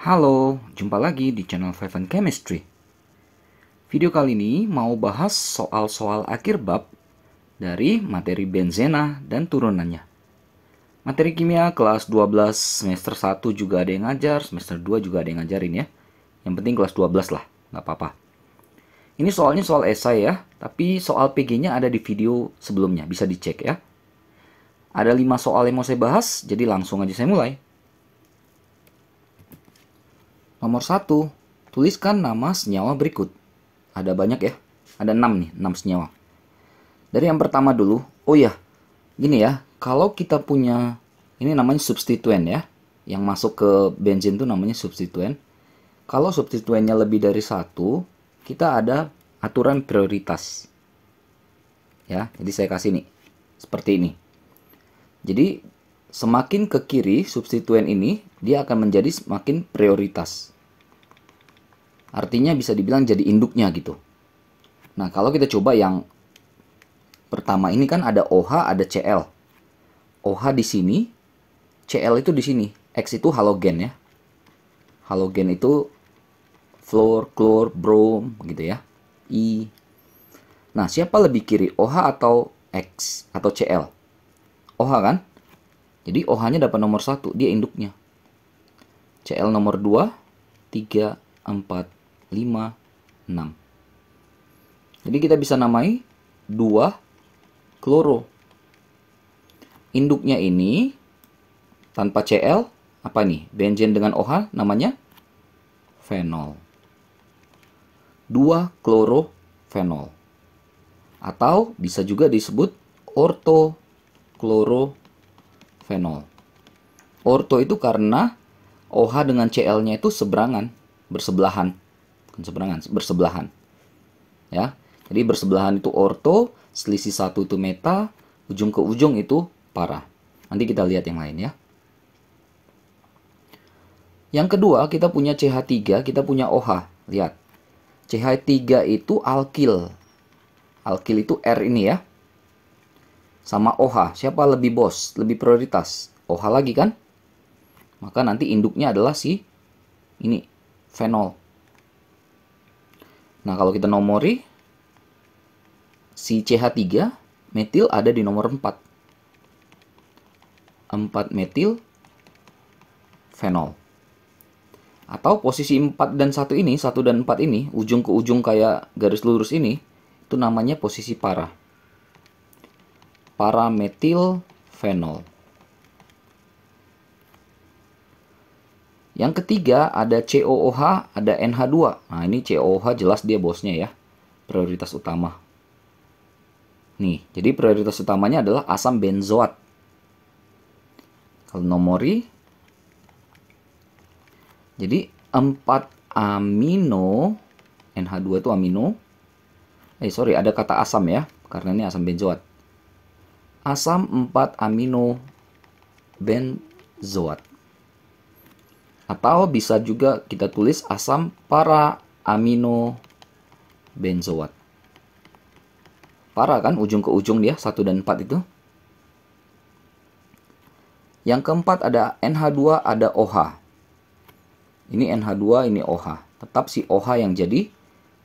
Halo, jumpa lagi di channel Five and Chemistry. Video kali ini mau bahas soal-soal akhir bab dari materi benzena dan turunannya. Materi kimia kelas 12 semester 1 juga ada yang ngajar, semester 2 juga ada yang ngajarin ya. Yang penting kelas 12 lah, nggak apa-apa. Ini soalnya soal esai ya, tapi soal PG-nya ada di video sebelumnya, bisa dicek ya. Ada 5 soal yang mau saya bahas, jadi langsung aja saya mulai. Nomor 1, tuliskan nama senyawa berikut. Ada banyak ya, ada 6 nih, 6 senyawa. Dari yang pertama dulu, oh ya, gini ya, kalau kita punya, ini namanya substituen ya, yang masuk ke bensin itu namanya substituen. Kalau substituennya lebih dari 1, kita ada aturan prioritas. Ya, jadi saya kasih nih, seperti ini. Jadi, semakin ke kiri substituen ini, dia akan menjadi semakin prioritas. Artinya bisa dibilang jadi induknya gitu. Nah, kalau kita coba yang pertama ini kan ada OH, ada Cl. OH di sini, Cl itu di sini. X itu halogen ya. Halogen itu fluor, klor, brom gitu ya. I. Nah, siapa lebih kiri? OH atau X atau Cl? OH kan? Jadi OH-nya dapat nomor 1, dia induknya. Cl nomor 2, 3, 4, 5, 6. Jadi kita bisa namai 2 kloro. Induknya ini tanpa Cl apa nih? Benzen dengan OH namanya fenol. 2 klorofenol. Atau bisa juga disebut ortoklorofenol. Orto itu karena OH dengan Cl-nya itu seberangan, bersebelahan. Bukan seberangan, bersebelahan. Ya. Jadi bersebelahan itu orto, selisih 1 itu meta, ujung ke ujung itu para. Nanti kita lihat yang lain ya. Yang kedua, kita punya CH3, kita punya OH. Lihat. CH3 itu alkil. Alkil itu R ini ya. Sama OH, siapa lebih bos, lebih prioritas? OH lagi kan? Maka nanti induknya adalah si ini, fenol. Nah, kalau kita nomori, si CH3 metil ada di nomor 4. 4 metil fenol. Atau posisi 4 dan 1 ini, 1 dan 4 ini, ujung ke ujung kayak garis lurus ini, itu namanya posisi para. Para metil fenol. Yang ketiga ada COOH, ada NH2. Nah, ini COOH jelas dia bosnya ya. Prioritas utama. Nih, jadi prioritas utamanya adalah asam benzoat. Kalau nomori, jadi 4 amino, NH2 itu amino. Ada kata asam ya, karena ini asam benzoat. Asam 4 amino benzoat. Atau bisa juga kita tulis asam para amino benzoat. Para kan ujung ke ujung dia 1 dan 4 itu. Yang keempat ada NH2, ada OH. Ini NH2, ini OH. Tetap si OH yang jadi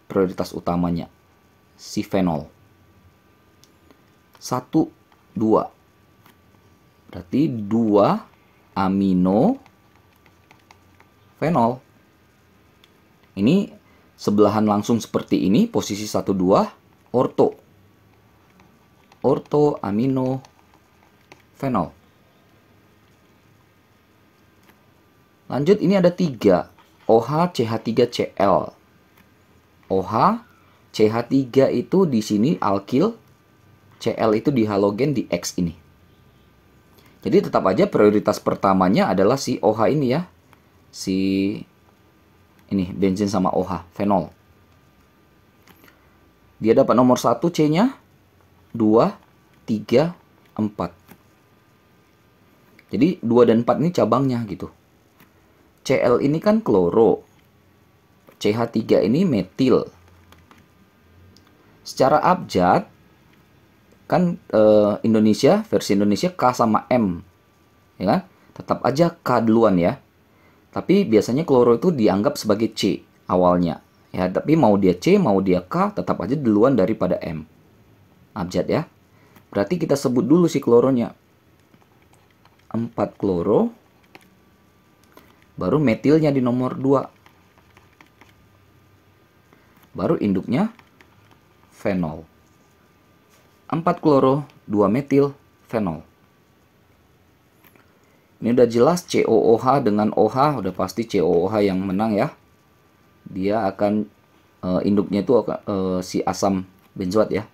prioritas utamanya. Si fenol. 1, 2. Berarti 2 amino fenol. Ini sebelahan langsung seperti ini, posisi 1, 2, orto. Orto amino fenol. Lanjut, ini ada 3. OH, CH3Cl. OH, CH3 itu di sini alkil, Cl itu di halogen di X ini. Jadi tetap aja prioritas pertamanya adalah si OH ini ya. Si ini bensin sama OH, fenol. Dia dapat nomor 1 C-nya, 2, 3, 4. Jadi 2 dan 4 ini cabangnya gitu. Cl ini kan kloro. CH3 ini metil. Secara abjad kan Indonesia, versi Indonesia K sama M. Ya kan? Tetap aja K duluan ya. Tapi biasanya kloro itu dianggap sebagai C awalnya. Ya, tapi mau dia C, mau dia K, tetap aja duluan daripada M. Abjad ya. Berarti kita sebut dulu si kloronya. 4 kloro. Baru metilnya di nomor 2. Baru induknya fenol. 4 kloro, 2 metil, fenol. Ini udah jelas COOH dengan OH, udah pasti COOH yang menang ya. Dia akan induknya itu si asam benzoat ya.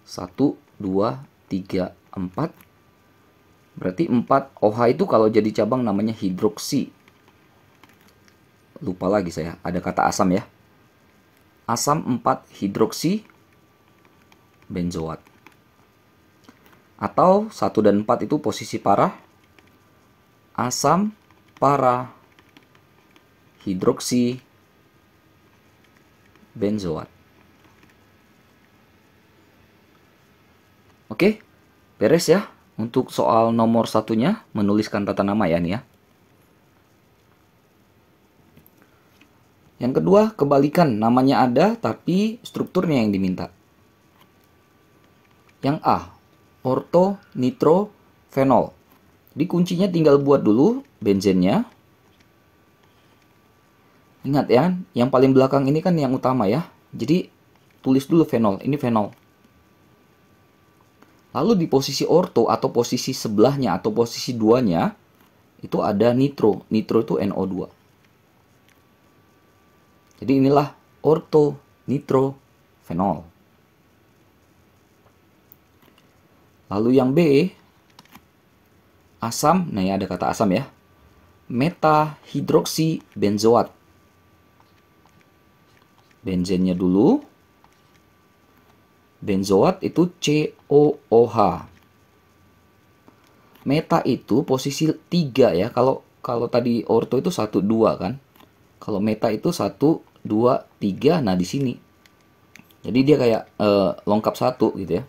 1, 2, 3, 4. Berarti 4 OH itu kalau jadi cabang namanya hidroksi. Lupa lagi saya, ada kata asam ya. Asam 4 hidroksi benzoat. Atau 1 dan 4 itu posisi para. Asam para hidroksi benzoat. Oke, beres ya. Untuk soal nomor satunya, menuliskan tata nama ya nih ya. Yang kedua, kebalikan. Namanya ada, tapi strukturnya yang diminta. Yang A, orto, nitro, fenol. Jadi kuncinya tinggal buat dulu benzennya. Ingat ya, yang paling belakang ini kan yang utama ya. Jadi tulis dulu fenol, ini fenol. Lalu di posisi orto atau posisi sebelahnya atau posisi duanya itu ada nitro. Nitro itu NO2. Jadi inilah orto, nitro, fenol. Lalu yang B, asam, nah ya ada kata asam ya. Metahidroksi benzoat. Benzennya dulu. Benzoat itu COOH. Meta itu posisi 3 ya. Kalau tadi orto itu 1, 2 kan. Kalau meta itu 1, 2, 3. Nah di sini. Jadi dia kayak lengkap 1 gitu ya.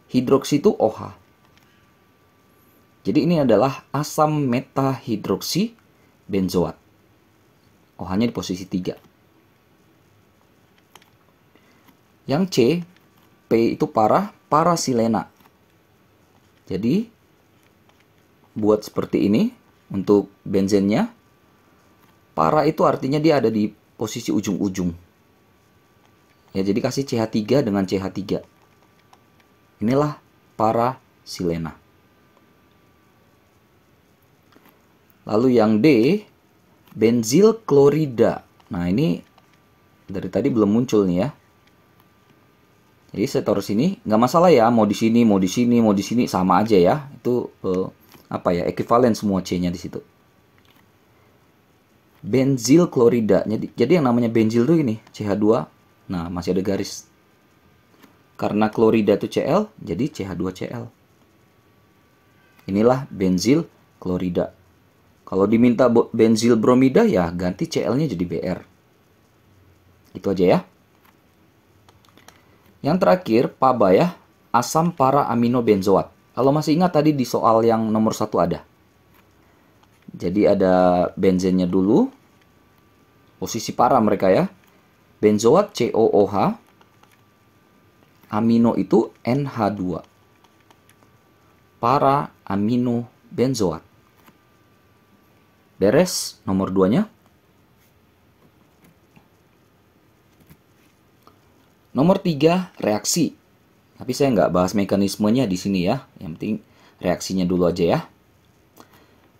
Hidroksi itu OH. Jadi ini adalah asam metahidroksi benzoat. OH-nya di posisi 3. Yang C, P itu parasilena. Jadi buat seperti ini untuk benzennya. Para itu artinya dia ada di posisi ujung-ujung. Ya, jadi kasih CH3 dengan CH3. Inilah parasilena. Lalu yang D, benzil klorida. Nah, ini dari tadi belum muncul nih ya. Jadi saya taruh sini, nggak masalah ya, mau di sini, mau di sini, mau di sini, sama aja ya. Itu ekuivalen semua C-nya di situ. Benzil klorida. Jadi yang namanya benzil tuh ini CH2. Nah, masih ada garis. Karena klorida itu Cl, jadi CH2Cl. Inilah benzil klorida. Kalau diminta benzil bromida ya ganti Cl-nya jadi Br. Itu aja ya. Yang terakhir, PABA ya, asam para amino benzoat. Kalau masih ingat tadi di soal yang nomor 1 ada. Jadi ada benzennya dulu. Posisi para mereka ya. Benzoat COOH. Amino itu NH2. Para amino benzoat. Beres nomor 2-nya. Nomor 3, reaksi. Tapi saya nggak bahas mekanismenya di sini ya. Yang penting reaksinya dulu aja ya.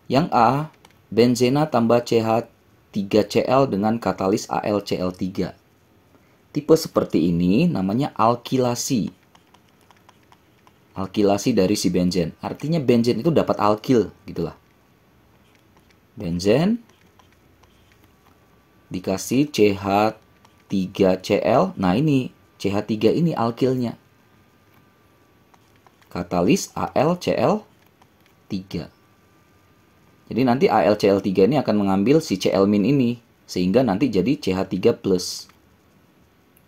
Yang A, benzena tambah CH3Cl dengan katalis AlCl3. Tipe seperti ini namanya alkilasi. Alkilasi dari si benzen. Artinya benzen itu dapat alkil, gitulah. Benzen dikasih CH3Cl. Nah ini CH3 ini alkilnya. Katalis AlCl3. Jadi nanti AlCl3 ini akan mengambil si Cl- ini. Sehingga nanti jadi CH3+.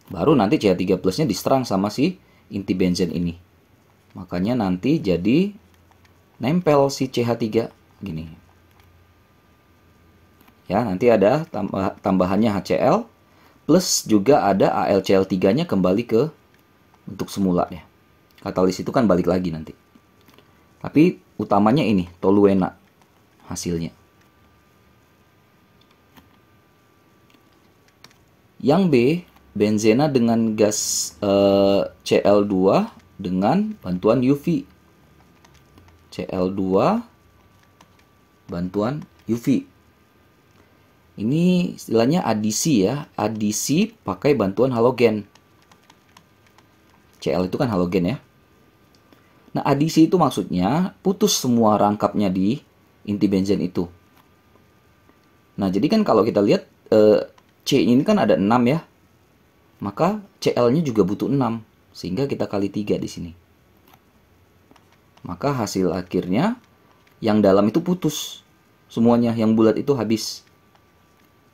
Baru nanti CH3 plusnya diserang sama si inti benzen ini. Makanya nanti jadi nempel si CH3. gini. Ya, nanti ada tambahannya HCl plus juga ada AlCl3-nya kembali ke bentuk semula ya. Katalis itu kan balik lagi nanti. Tapi utamanya ini toluena hasilnya. Yang B, benzena dengan gas Cl2 dengan bantuan UV. Cl2 bantuan UV. Ini istilahnya adisi ya. Adisi pakai bantuan halogen. Cl itu kan halogen ya. Nah, adisi itu maksudnya putus semua rangkapnya di inti benzen itu. Nah, jadi kan kalau kita lihat C ini kan ada 6 ya. Maka Cl-nya juga butuh 6. Sehingga kita kali 3 di sini. Maka hasil akhirnya yang dalam itu putus. Semuanya yang bulat itu habis.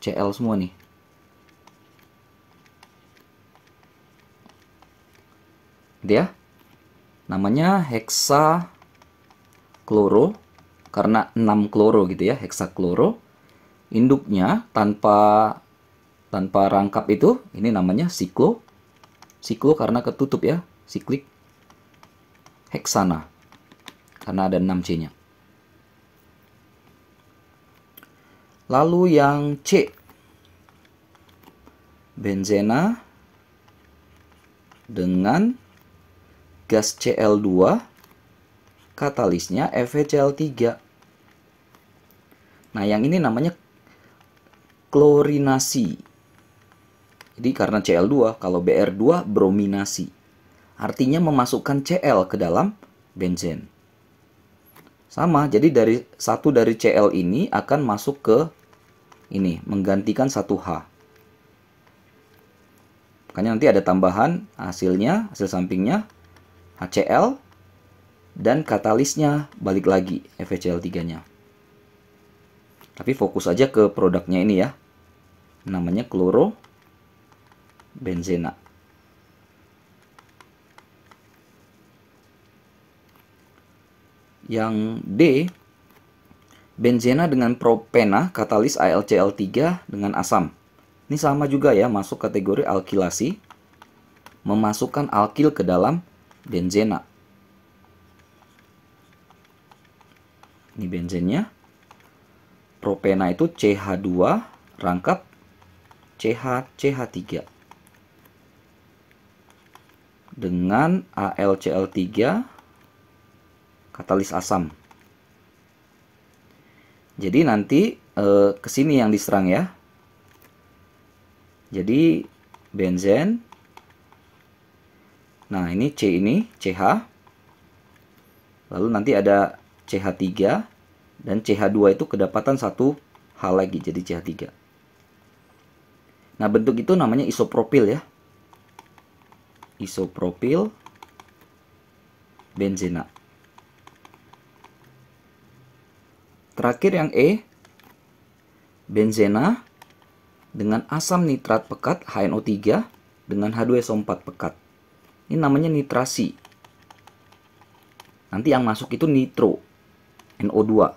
Cl semua nih. Dia namanya heksakloro karena 6 kloro gitu ya, heksakloro. Induknya tanpa rangkap itu ini namanya siklo. Siklo karena ketutup ya, siklik. Heksana karena ada 6 C-nya. Lalu yang C, benzena dengan gas Cl2, katalisnya FeCl3. Nah, yang ini namanya klorinasi. Jadi karena Cl2, kalau Br2 brominasi. Artinya memasukkan Cl ke dalam benzen. Sama, jadi satu dari Cl ini akan masuk ke ini, menggantikan satu H. Makanya nanti ada tambahan hasil sampingnya HCl dan katalisnya balik lagi FeCl3-nya. Tapi fokus aja ke produknya ini ya. Namanya klorobenzena. Yang D, benzena dengan propena, katalis AlCl3 dengan asam. Ini sama juga ya, masuk kategori alkilasi. Memasukkan alkil ke dalam benzena. Ini benzennya. Propena itu CH2 rangkap CH3 dengan AlCl3 katalis asam. Jadi nanti kesini yang diserang ya. Jadi benzen. Nah, ini C ini CH. Lalu nanti ada CH3 dan CH2 itu kedapatan satu H lagi jadi CH3. Nah, bentuk itu namanya isopropil ya. Isopropil benzena. Terakhir yang E, benzena dengan asam nitrat pekat HNO3 dengan H2SO4 pekat. Ini namanya nitrasi. Nanti yang masuk itu nitro, NO2.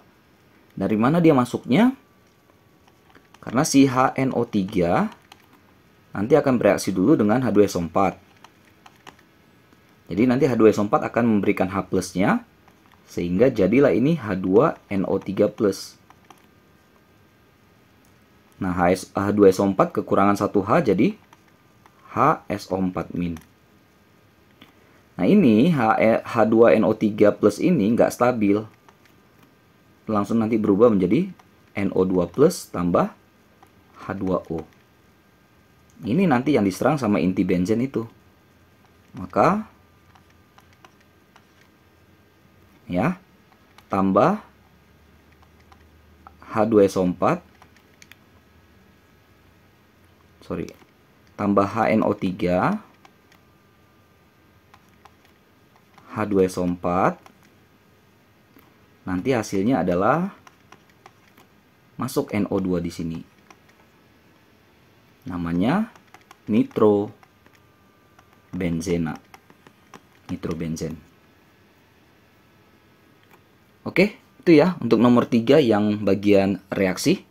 Dari mana dia masuknya? Karena si HNO3 nanti akan bereaksi dulu dengan H2SO4. Jadi nanti H2SO4 akan memberikan H plusnya, sehingga jadilah ini H2NO3+. Nah, H2SO4 kekurangan 1H jadi HSO4-. Nah, ini H2NO3+ ini nggak stabil. Langsung nanti berubah menjadi NO2+ tambah H2O. Ini nanti yang diserang sama inti benzen itu. Maka ya, tambah H2SO4, tambah HNO3, H2SO4, nanti hasilnya adalah masuk NO2 di sini. Namanya nitrobenzen. Oke, Itu ya untuk nomor 3 yang bagian reaksi.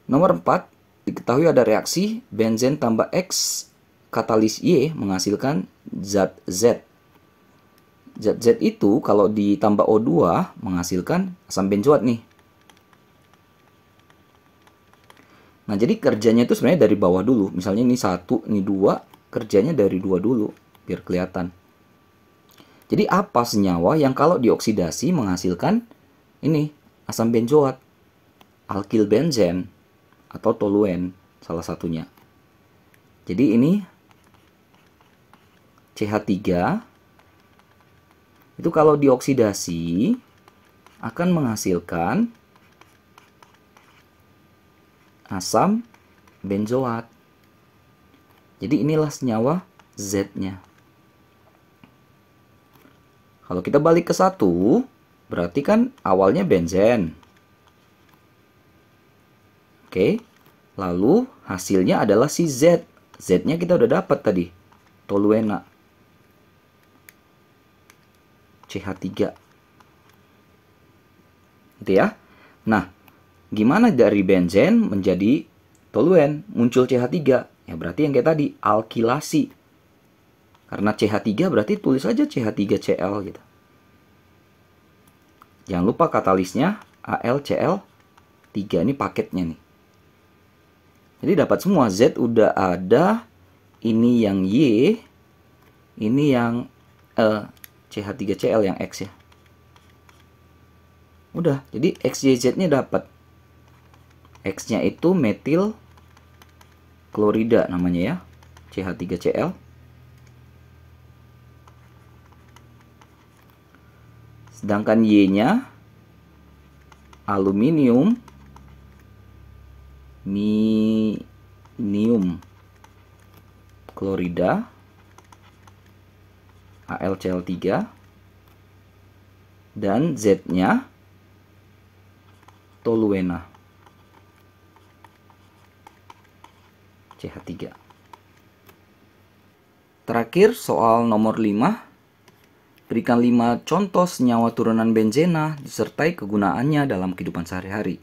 Nomor 4, diketahui ada reaksi benzen tambah X katalis Y menghasilkan zat Z. Zat Z itu kalau ditambah O2 menghasilkan asam benzoat nih. Nah, jadi kerjanya itu sebenarnya dari bawah dulu. Misalnya ini 1, ini 2, kerjanya dari 2 dulu, biar kelihatan. Jadi apa senyawa yang kalau dioksidasi menghasilkan ini, asam benzoat? Alkyl benzen atau toluen, salah satunya. Jadi ini CH3, itu kalau dioksidasi akan menghasilkan asam benzoat. Jadi inilah senyawa Z-nya. Kalau kita balik ke 1, berarti kan awalnya benzen. Oke. Lalu hasilnya adalah si Z. Z-nya kita udah dapat tadi. Toluena. CH3. Gitu ya. Nah, gimana dari benzen menjadi toluen, muncul CH3? Ya berarti yang kayak tadi, alkilasi. Karena CH3 berarti tulis aja CH3Cl gitu. Jangan lupa katalisnya AlCl3, ini paketnya nih. Jadi dapat semua, Z udah ada, ini yang Y, ini yang CH3Cl yang X ya. Udah, jadi XYZ-nya dapat. X-nya itu metil klorida namanya ya, CH3Cl. Sedangkan Y-nya aluminium klorida AlCl3, dan Z-nya toluena CH3. Terakhir soal nomor 5. Berikan 5 contoh senyawa turunan benzena disertai kegunaannya dalam kehidupan sehari-hari.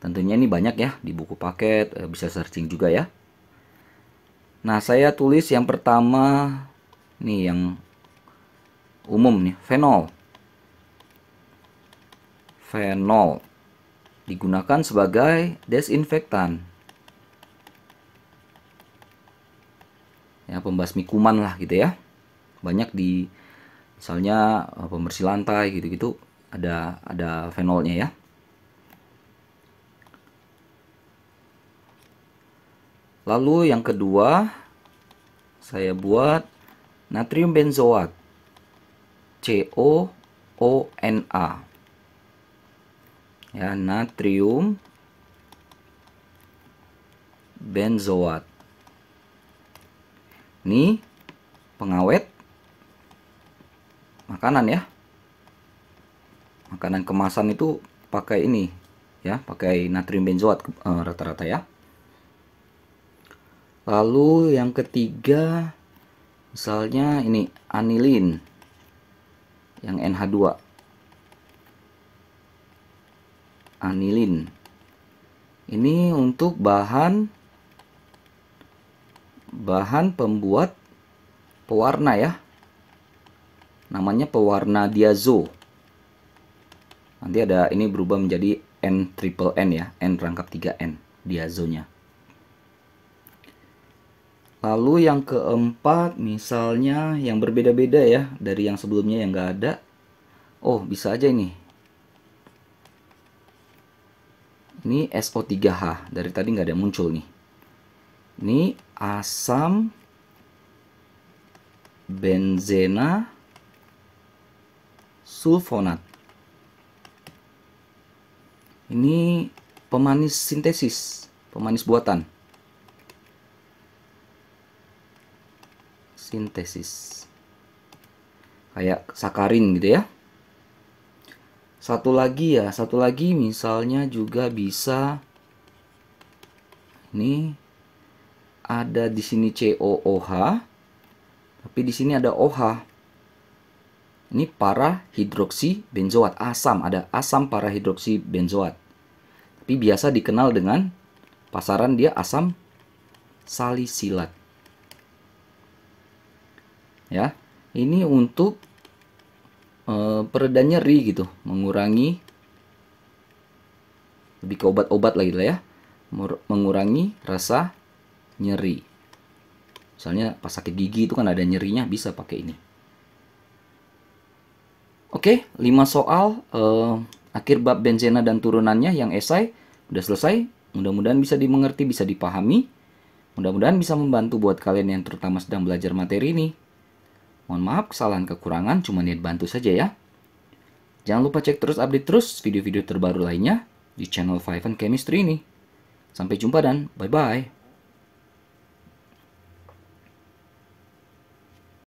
Tentunya ini banyak ya, di buku paket, bisa searching juga ya. Nah, saya tulis yang pertama, nih yang umum nih, fenol. Fenol digunakan sebagai desinfektan. Ya, pembasmi kuman lah gitu ya. Banyak di misalnya pembersih lantai gitu-gitu ada fenolnya ya. Lalu yang kedua saya buat natrium benzoat, COONA. Ya, natrium benzoat. Ini pengawet makanan ya. Makanan kemasan itu pakai ini ya, pakai natrium benzoat rata-rata ya. Lalu yang ketiga misalnya ini anilin yang NH2. Anilin. Ini untuk bahan pembuat pewarna ya. Namanya pewarna diazo. Nanti ada ini berubah menjadi N-triple-N ya, N rangkap 3N, diazonya. Lalu yang keempat misalnya yang berbeda-beda ya dari yang sebelumnya yang nggak ada. Oh, bisa aja ini. Ini SO3H, dari tadi nggak ada muncul nih. Ini asam benzena sulfonat. Ini pemanis sintesis, pemanis buatan. Sintesis. Kayak sakarin gitu ya. Satu lagi misalnya juga bisa ini ada di sini COOH, tapi di sini ada OH. Ini para-hidroksi benzoat, asam, ada asam para-hidroksi benzoat. Tapi biasa dikenal dengan pasaran dia asam salisilat. Ya, ini untuk pereda nyeri gitu, mengurangi, lebih ke obat-obat lagi lah ya, mengurangi rasa nyeri. Misalnya pas sakit gigi itu kan ada nyerinya, bisa pakai ini. Oke, 5 soal akhir bab benzena dan turunannya yang esai udah selesai. Mudah-mudahan bisa dimengerti, bisa dipahami. Mudah-mudahan bisa membantu buat kalian yang terutama sedang belajar materi ini. Mohon maaf kesalahan kekurangan, cuma niat bantu saja ya. Jangan lupa cek terus, update terus video-video terbaru lainnya di channel Five and Chemistry ini. Sampai jumpa dan bye-bye.